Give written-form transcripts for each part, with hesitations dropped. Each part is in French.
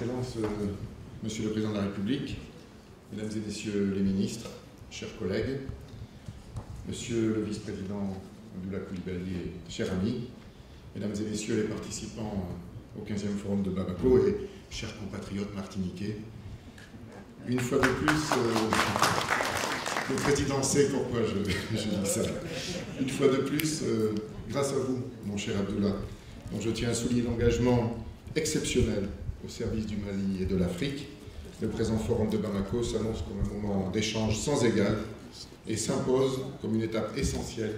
Excellence, Monsieur le Président de la République, Mesdames et Messieurs les ministres, chers collègues, Monsieur le Vice-président Abdullah Coulibaly et chers amis, Mesdames et Messieurs les participants au 15e Forum de Bamako et chers compatriotes martiniquais, une fois de plus, le Président sait pourquoi je dis ça. Une fois de plus, grâce à vous, mon cher Abdullah, dont je tiens à souligner l'engagement exceptionnel au service du Mali et de l'Afrique, le présent Forum de Bamako s'annonce comme un moment d'échange sans égal et s'impose comme une étape essentielle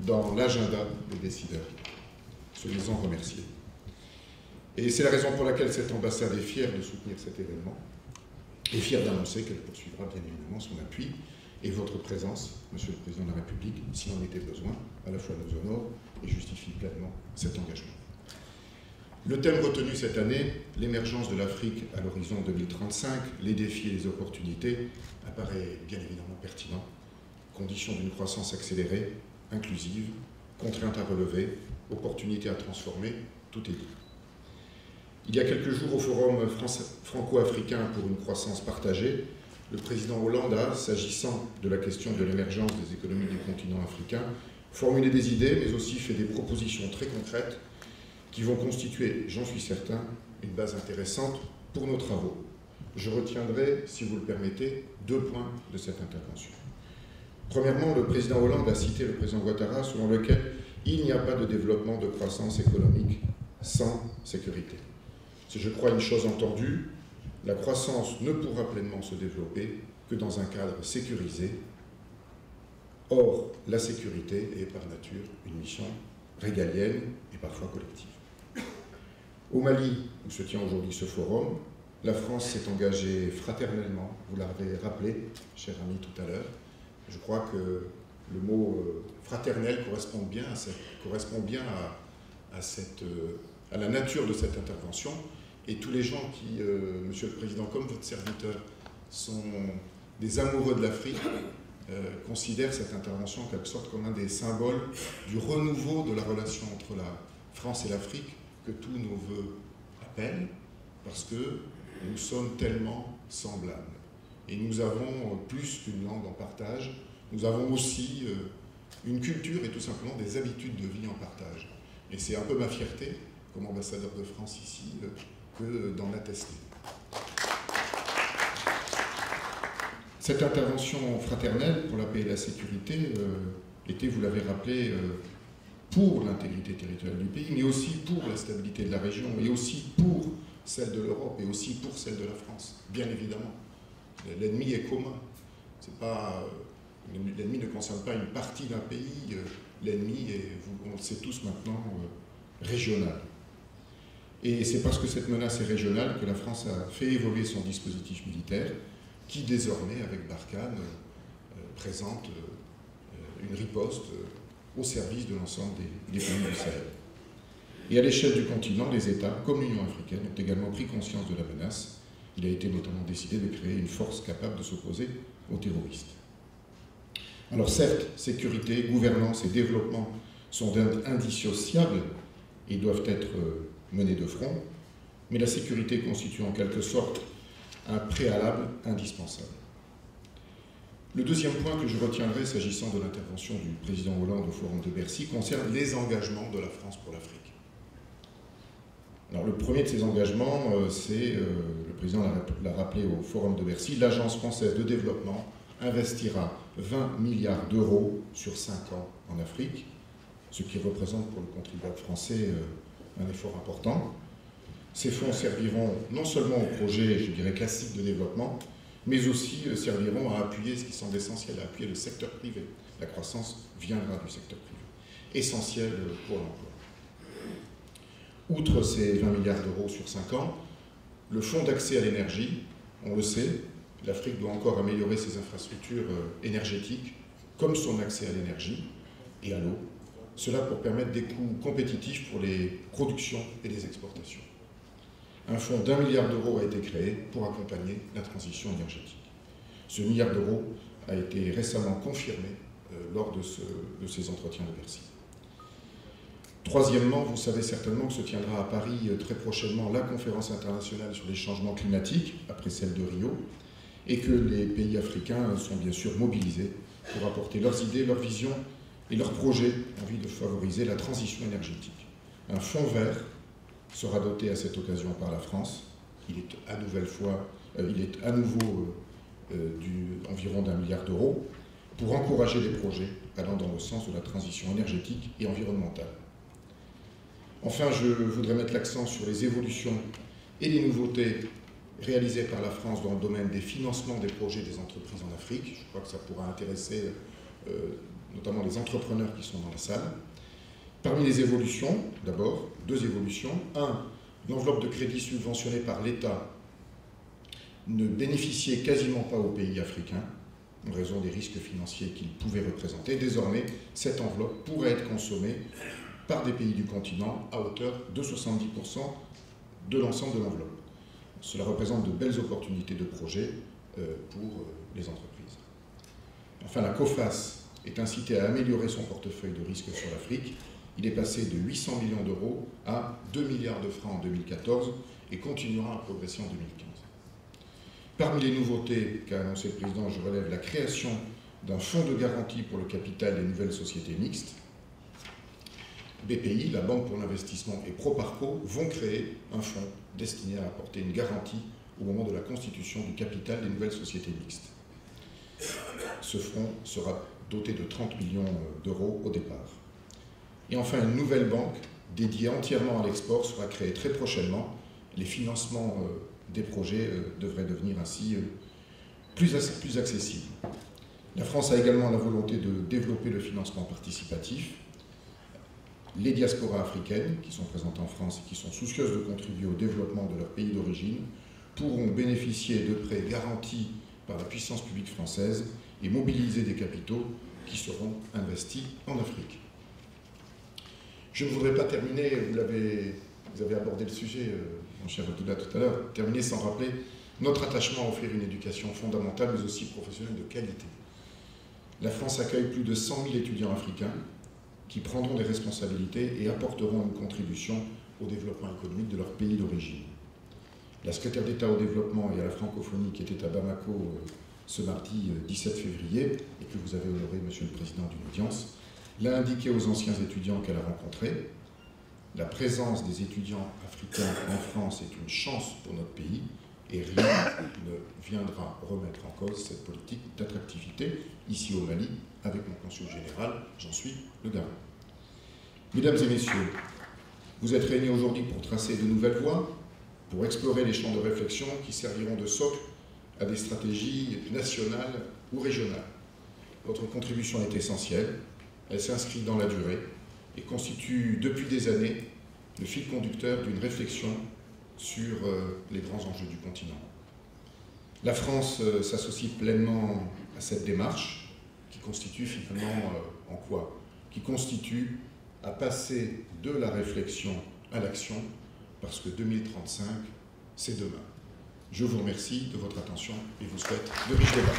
dans l'agenda des décideurs. Soyez-en remerciés. Et c'est la raison pour laquelle cette ambassade est fière de soutenir cet événement et fière d'annoncer qu'elle poursuivra bien évidemment son appui et votre présence, Monsieur le Président de la République, s'il en était besoin, à la fois nous honore et justifie pleinement cet engagement. Le thème retenu cette année, l'émergence de l'Afrique à l'horizon 2035, les défis et les opportunités, apparaît bien évidemment pertinent. Conditions d'une croissance accélérée, inclusive, contraintes à relever, opportunités à transformer, tout est dit. Il y a quelques jours, au Forum franco-africain pour une croissance partagée, le président Hollande a, s'agissant de la question de l'émergence des économies du continent africain, formulé des idées, mais aussi fait des propositions très concrètes qui vont constituer, j'en suis certain, une base intéressante pour nos travaux. Je retiendrai, si vous le permettez, 2 points de cette intervention. Premièrement, le président Hollande a cité le président Ouattara, selon lequel il n'y a pas de développement de croissance économique sans sécurité. C'est, je crois, une chose entendue. La croissance ne pourra pleinement se développer que dans un cadre sécurisé. Or, la sécurité est par nature une mission régalienne et parfois collective. Au Mali, où se tient aujourd'hui ce forum, la France s'est engagée fraternellement, vous l'avez rappelé, cher ami, tout à l'heure. Je crois que le mot fraternel correspond bien à la nature de cette intervention. Et tous les gens qui, Monsieur le Président, comme votre serviteur, sont des amoureux de l'Afrique, considèrent cette intervention en quelque sorte comme un des symboles du renouveau de la relation entre la France et l'Afrique que tous nos voeux appellent, parce que nous sommes tellement semblables. Et nous avons plus qu'une langue en partage, nous avons aussi une culture et tout simplement des habitudes de vie en partage. Et c'est un peu ma fierté, comme ambassadeur de France ici, que d'en attester. Cette intervention fraternelle pour la paix et la sécurité était, vous l'avez rappelé, pour l'intégrité territoriale du pays, mais aussi pour la stabilité de la région, et aussi pour celle de l'Europe, et aussi pour celle de la France, bien évidemment. L'ennemi est commun. L'ennemi ne concerne pas une partie d'un pays, l'ennemi est, on le sait tous maintenant, régional. Et c'est parce que cette menace est régionale que la France a fait évoluer son dispositif militaire, qui désormais, avec Barkhane, présente une riposte au service de l'ensemble des pays du Sahel. Et à l'échelle du continent, les États, comme l'Union africaine, ont également pris conscience de la menace. Il a été notamment décidé de créer une force capable de s'opposer aux terroristes. Alors certes, sécurité, gouvernance et développement sont indissociables et doivent être menés de front, mais la sécurité constitue en quelque sorte un préalable indispensable. Le deuxième point que je retiendrai s'agissant de l'intervention du président Hollande au Forum de Bercy concerne les engagements de la France pour l'Afrique. Alors le premier de ces engagements, c'est, le président l'a rappelé au Forum de Bercy, l'Agence française de développement investira 20 milliards d'euros sur 5 ans en Afrique, ce qui représente pour le contribuable français un effort important. Ces fonds serviront non seulement aux projets, je dirais, classiques de développement, mais aussi serviront à appuyer ce qui semble essentiel, à appuyer le secteur privé. La croissance viendra du secteur privé, essentiel pour l'emploi. Outre ces 20 milliards d'euros sur 5 ans, le fonds d'accès à l'énergie, on le sait, l'Afrique doit encore améliorer ses infrastructures énergétiques, comme son accès à l'énergie et à l'eau, cela pour permettre des coûts compétitifs pour les productions et les exportations. Un fonds d'1 milliard d'euros a été créé pour accompagner la transition énergétique. Ce milliard d'euros a été récemment confirmé lors de ces entretiens de Bercy. Troisièmement, vous savez certainement que se tiendra à Paris très prochainement la conférence internationale sur les changements climatiques, après celle de Rio, et que les pays africains sont bien sûr mobilisés pour apporter leurs idées, leurs visions et leurs projets en vue de favoriser la transition énergétique. Un fonds vert sera doté à cette occasion par la France. Il est à nouveau environ d'1 milliard d'euros pour encourager les projets allant dans le sens de la transition énergétique et environnementale. Enfin, je voudrais mettre l'accent sur les évolutions et les nouveautés réalisées par la France dans le domaine des financements des projets des entreprises en Afrique. Je crois que ça pourra intéresser notamment les entrepreneurs qui sont dans la salle. Parmi les évolutions, d'abord, 2 évolutions. 1, l'enveloppe de crédit subventionnée par l'État ne bénéficiait quasiment pas aux pays africains, en raison des risques financiers qu'ils pouvaient représenter. Désormais, cette enveloppe pourrait être consommée par des pays du continent à hauteur de 70% de l'ensemble de l'enveloppe. Cela représente de belles opportunités de projet pour les entreprises. Enfin, la COFAS est incitée à améliorer son portefeuille de risque sur l'Afrique. Il est passé de 800 millions d'euros à 2 milliards de francs en 2014 et continuera à progresser en 2015. Parmi les nouveautés qu'a annoncé le Président, je relève la création d'un fonds de garantie pour le capital des nouvelles sociétés mixtes. BPI, la Banque pour l'investissement et Proparco vont créer un fonds destiné à apporter une garantie au moment de la constitution du capital des nouvelles sociétés mixtes. Ce fonds sera doté de 30 millions d'euros au départ. Et enfin, une nouvelle banque dédiée entièrement à l'export sera créée très prochainement. Les financements des projets devraient devenir ainsi plus accessibles. La France a également la volonté de développer le financement participatif. Les diasporas africaines qui sont présentes en France et qui sont soucieuses de contribuer au développement de leur pays d'origine pourront bénéficier de prêts garantis par la puissance publique française et mobiliser des capitaux qui seront investis en Afrique. Je ne voudrais pas terminer, vous avez abordé le sujet, mon cher Abdullah, tout à l'heure, terminer sans rappeler notre attachement à offrir une éducation fondamentale mais aussi professionnelle de qualité. La France accueille plus de 100 000 étudiants africains qui prendront des responsabilités et apporteront une contribution au développement économique de leur pays d'origine. La secrétaire d'État au développement et à la francophonie qui était à Bamako ce mardi 17 février et que vous avez honoré, Monsieur le Président, d'une audience, l'a indiqué aux anciens étudiants qu'elle a rencontrés. La présence des étudiants africains en France est une chance pour notre pays et rien ne viendra remettre en cause cette politique d'attractivité ici au Mali avec mon consul général, j'en suis le garant. Mesdames et messieurs, vous êtes réunis aujourd'hui pour tracer de nouvelles voies, pour explorer les champs de réflexion qui serviront de socle à des stratégies nationales ou régionales. Votre contribution est essentielle, elle s'inscrit dans la durée et constitue depuis des années le fil conducteur d'une réflexion sur les grands enjeux du continent. La France s'associe pleinement à cette démarche qui constitue finalement en quoi? Qui constitue à passer de la réflexion à l'action parce que 2035, c'est demain. Je vous remercie de votre attention et vous souhaite de riches débats.